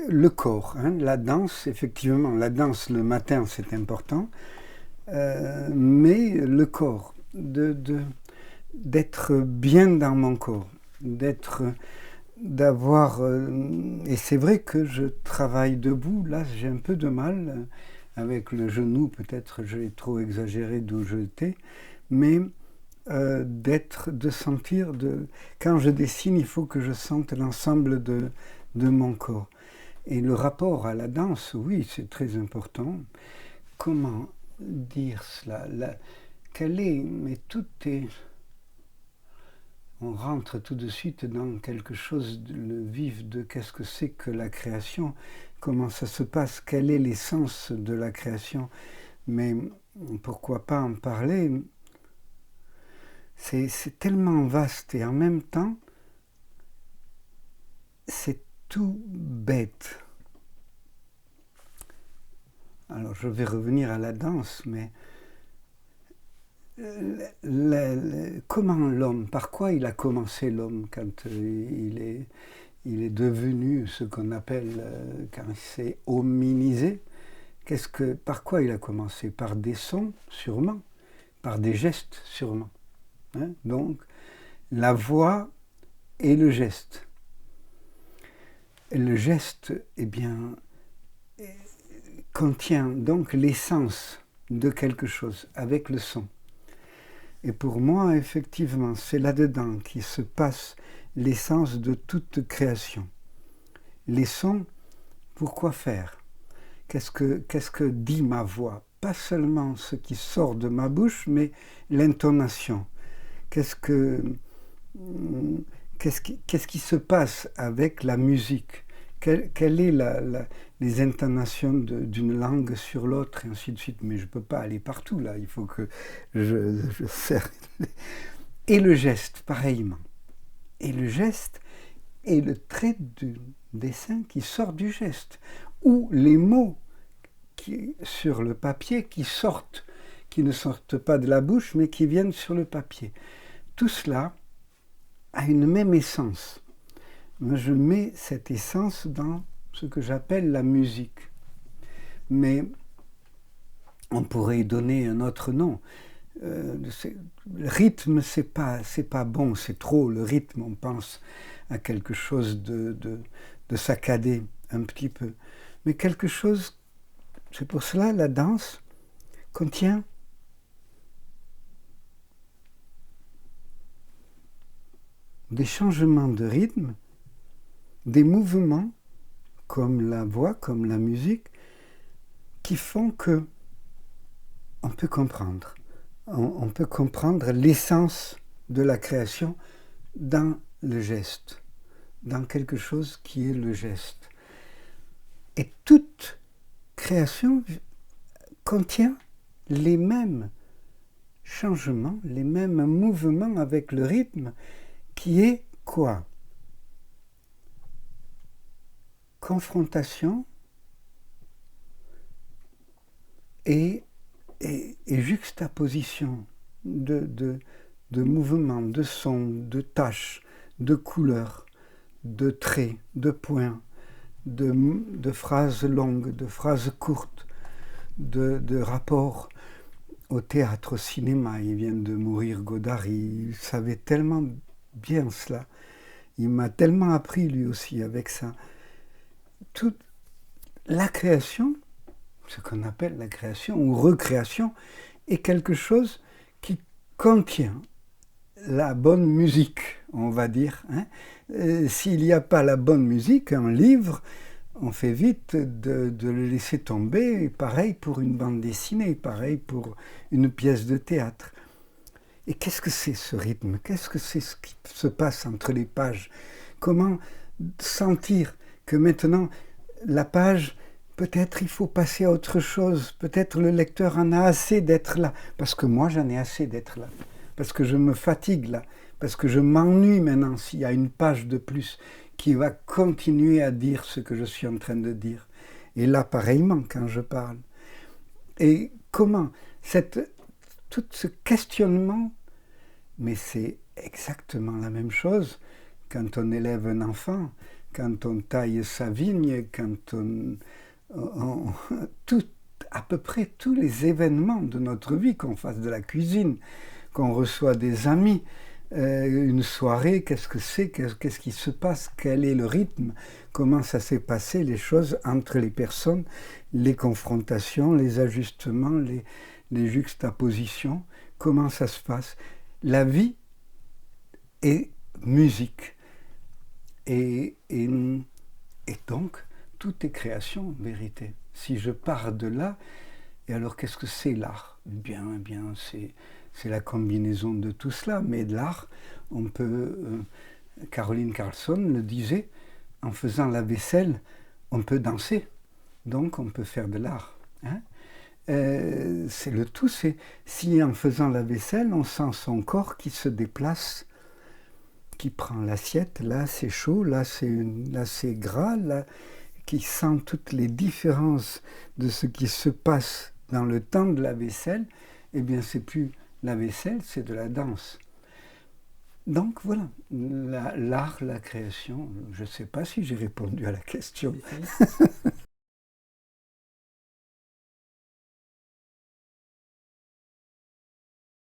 le corps, hein, la danse, effectivement, la danse le matin c'est important, mais le corps, d'être bien dans mon corps, d'avoir, et c'est vrai que je travaille debout, là j'ai un peu de mal avec le genou, peut-être j'ai trop exagéré d'où j'étais, mais de sentir, quand je dessine, il faut que je sente l'ensemble de mon corps. Et le rapport à la danse, oui, c'est très important. Comment dire cela quelle est, mais tout est... On rentre tout de suite dans quelque chose de le vif de qu'est-ce que c'est que la création, comment ça se passe, quel est l'essence de la création. Mais pourquoi pas en parler? C'est tellement vaste et en même temps, c'est tout bête. Alors je vais revenir à la danse, mais comment l'homme, par quoi il a commencé l'homme quand il est devenu ce qu'on appelle, quand il s'est hominisé, par quoi il a commencé? Par des sons, sûrement, par des gestes, sûrement. Hein? Donc, la voix et le geste. Et le geste, eh bien, contient donc l'essence de quelque chose avec le son. Et pour moi, effectivement, c'est là-dedans qui se passe l'essence de toute création. Les sons, pourquoi faire? Qu'est-ce que dit ma voix? Pas seulement ce qui sort de ma bouche, mais l'intonation. Qu'est-ce qui se passe avec la musique? Quelle est les intonations d'une langue sur l'autre, et ainsi de suite. Mais je ne peux pas aller partout, là. Il faut que je serre. Et le geste, pareillement. Et le geste est le trait du dessin qui sort du geste. Ou les mots sur le papier qui ne sortent pas de la bouche, mais qui viennent sur le papier. Tout cela a une même essence. Moi, je mets cette essence dans ce que j'appelle la musique. Mais on pourrait y donner un autre nom. Le rythme, c'est pas bon, c'est trop. Le rythme, on pense à quelque chose de saccadé, un petit peu. Mais quelque chose, c'est pour cela la danse contient des changements de rythme, des mouvements, comme la voix, comme la musique, qui font que on peut comprendre. On peut comprendre l'essence de la création dans le geste, dans quelque chose qui est le geste. Et toute création contient les mêmes changements, les mêmes mouvements avec le rythme, qui est quoi? Confrontation et juxtaposition de mouvements, de sons, de taches, de couleurs, de traits, de points, de phrases longues, de phrases courtes, de rapports au théâtre, au cinéma. Il vient de mourir, Godard, il savait tellement bien cela. Il m'a tellement appris lui aussi avec ça. Toute la création, ce qu'on appelle la création ou recréation, est quelque chose qui contient la bonne musique, on va dire. Hein. S'il n'y a pas la bonne musique, un livre, on fait vite de le laisser tomber. Pareil pour une bande dessinée, pareil pour une pièce de théâtre. Et qu'est-ce que c'est ce rythme? Qu'est-ce que c'est ce qui se passe entre les pages? Comment sentir que maintenant, la page, peut-être il faut passer à autre chose. Peut-être le lecteur en a assez d'être là. Parce que moi, j'en ai assez d'être là. Parce que je me fatigue là. Parce que je m'ennuie maintenant s'il y a une page de plus qui va continuer à dire ce que je suis en train de dire. Et là, pareillement, quand je parle. Et comment tout ce questionnement, mais c'est exactement la même chose quand on élève un enfant, quand on taille sa vigne, quand tout, à peu près tous les événements de notre vie, qu'on fasse de la cuisine, qu'on reçoit des amis, une soirée, qu'est-ce que c'est, qu'est-ce qui se passe, quel est le rythme, comment ça s'est passé, les choses entre les personnes, les confrontations, les ajustements, les juxtapositions, comment ça se passe. La vie est musique. Et donc, tout est création, en vérité. Si je pars de là, et alors qu'est-ce que c'est l'art ? Bien, c'est la combinaison de tout cela. Mais l'art, on peut... Caroline Carlson le disait, en faisant la vaisselle, on peut danser. Donc, on peut faire de l'art. Hein ? C'est le tout, c'est si en faisant la vaisselle, on sent son corps qui se déplace, qui prend l'assiette, là c'est chaud, là c'est gras, là, qui sent toutes les différences de ce qui se passe dans le temps de la vaisselle, eh bien c'est plus la vaisselle, c'est de la danse. Donc voilà, l'art, la création, je ne sais pas si j'ai répondu à la question.